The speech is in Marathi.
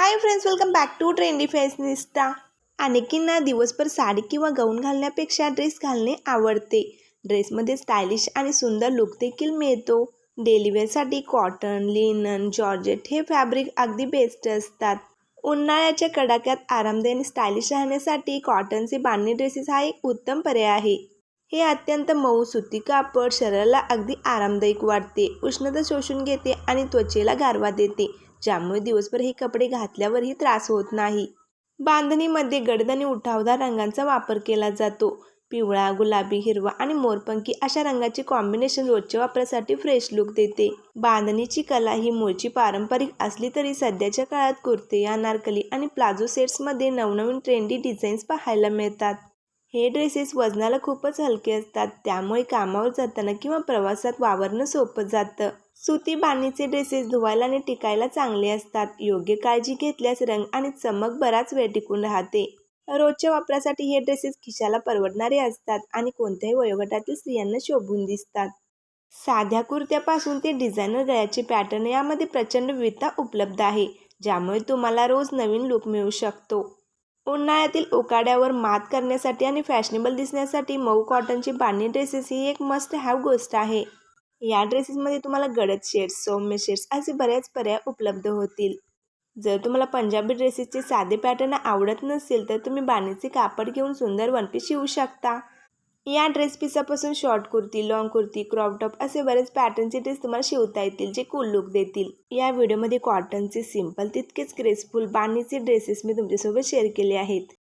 High friends, welcome back to trendy fashionista. अनेकींना दिवसभर साडी किंवा गाऊन घालण्यापेक्षा ड्रेस घालणे आवडते। ड्रेसमध्ये स्टायलिश आणि सुंदर लुक देखील मिळतो। डेली वेअरसाठी कॉटन, लिनन, जॉर्जेट हे फॅब्रिक अगदी बेस्ट असतात। उन्हाळ्याच्या कडाक्यात आरामदायी आणि स्टायलिश राहण्यासाठी कॉटनचे बांधणी ड्रेसेस हा एक उत्तम पर्याय आहे। हे अत्यंत मऊ सुती कापड शरीराला अगदी आरामदायक वाटते, उष्णता शोषून घेते आणि त्वचेला गारवा देते, ज्यामुळे दिवसभर हे कपडे घातल्यावरही त्रास होत नाही। बांधणीमध्ये गडद आणि उठावदार रंगांचा वापर केला जातो। पिवळा, गुलाबी, हिरवा आणि मोरपंखी अशा रंगाचे कॉम्बिनेशन रोजच्या वापरासाठी फ्रेश लुक देते। बांधणीची कला ही मूळची पारंपरिक असली तरी सध्याच्या काळात कुर्ते, अनारकली आणि प्लाझो सेट्समध्ये नवनवीन ट्रेंडी डिझाईन्स पाहायला मिळतात। हे ड्रेसेस वजनाला खूपच हलके असतात, त्यामुळे कामावर जाताना किंवा प्रवासात वावरणं सोपं जातं। सुती बांधणीचे ड्रेसेस धुवायला आणि टिकायला चांगले असतात। योग्य काळजी घेतल्यास रंग आणि चमक बराच वेळ टिकून राहते। रोजच्या वापरासाठी हे ड्रेसेस खिशाला परवडणारे असतात आणि कोणत्याही वयोगटातील स्त्रियांना शोभून दिसतात। साध्या कुर्त्यापासून ते डिझायनर गळ्याचे पॅटर्न यामध्ये प्रचंड विविधता उपलब्ध आहे, ज्यामुळे तुम्हाला रोज नवीन लुक मिळू शकतो। उन्हाळ्यातील उकाड्यावर मात करण्यासाठी आणि फॅशनेबल दिसण्यासाठी मऊ कॉटनची बांधणी ड्रेसेस ही एक मस्ट हॅव गोष्ट आहे। या ड्रेसेसमध्ये तुम्हाला गडद शेड्स, सौम्य शेड्स असे बरेच पर्याय उपलब्ध होतील। जर तुम्हाला पंजाबी ड्रेसेसचे साधे पॅटर्न आवडत नसेल तर तुम्ही बांधणीचे कापड घेऊन सुंदर वनपीस शिवू शकता। या ड्रेस पीसापासून short kurti, long kurti, crop top असे बरेच पॅटर्नचे ड्रेस तुम्हाला शिवता येतील, जे कूल लुक देतील। या व्हिडिओमध्ये कॉटनचे सिंपल तितकेच ग्रेसफुल बांधणीचे ड्रेसेस मी तुमच्यासोबत शेअर केले आहेत।